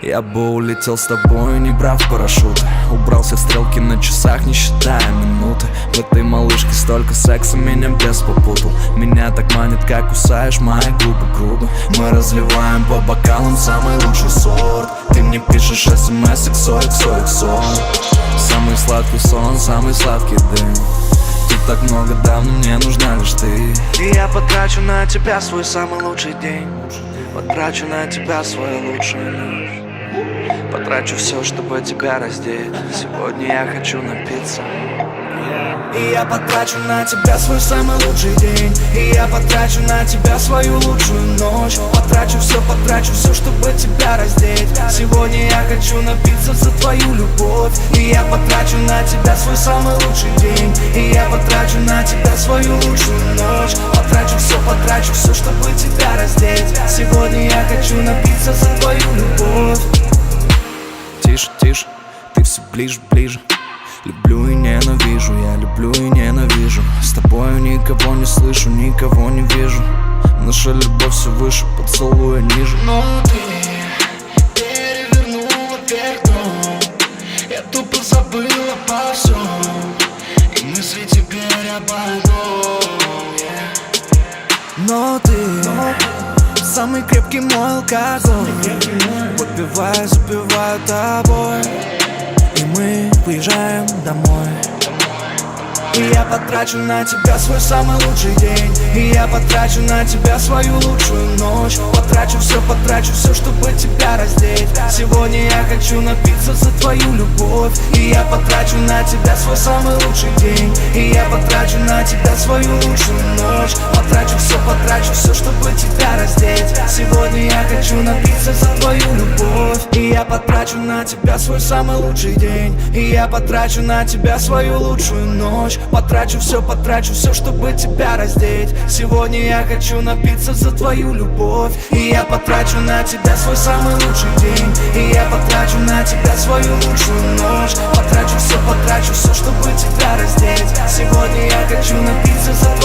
Я бы улетел с тобой, не брав парашюта. Убрался в стрелки на часах, не считая минуты. В этой малышке столько секса, меня бес попутал. Меня так манит, как кусаешь мои губы грубо. Мы разливаем по бокалам самый лучший сорт. Ты мне пишешь смс XOXO. Самый сладкий сон, самый сладкий дым. Тут так много давно, мне нужна лишь ты. И я потрачу на тебя свой самый лучший день. Потрачу на тебя свою лучшую ночь. Потрачу все, чтобы тебя раздеть. Сегодня я хочу напиться. И я потрачу на тебя свой самый лучший день. И я потрачу на тебя свою лучшую ночь. Потрачу все, чтобы тебя раздеть. Сегодня я хочу напиться за твою любовь. И я потрачу на тебя свой самый лучший день. И я потрачу на тебя свою лучшую ночь. Потрачу все, чтобы тебя раздеть. Сегодня я хочу напиться за твою любовь. Тише, тише, ты все ближе, ближе. Люблю и ненавижу, я люблю и ненавижу. С тобою никого не слышу, никого не вижу. Наша любовь все выше, поцелуя ниже. Но ты перевернула вверх дном. Я тупо забыла обо всем. И мысли теперь обо одном, Но ты самый крепкий мой алкоголь. Выпиваю, запиваю тобой. И мы уезжаем домой. И я потрачу на тебя свой самый лучший день. И я потрачу на тебя свою лучшую ночь. Потрачу все, чтобы тебя раздеть. Сегодня я хочу напиться за твою любовь. И я потрачу на тебя свой самый лучший день. И я потрачу на тебя свою лучшую ночь. Потрачу все, чтобы тебя раздеть. Сегодня я хочу напиться за твою любовь. И я потрачу на тебя свой самый лучший день. И я потрачу на тебя свою лучшую ночь. Потрачу все, чтобы тебя раздеть. Сегодня я хочу напиться за твою любовь. И я потрачу на тебя свой самый лучший день. И я потрачу на тебя свою лучшую ночь. Потрачу все, чтобы тебя раздеть. Сегодня я хочу напиться за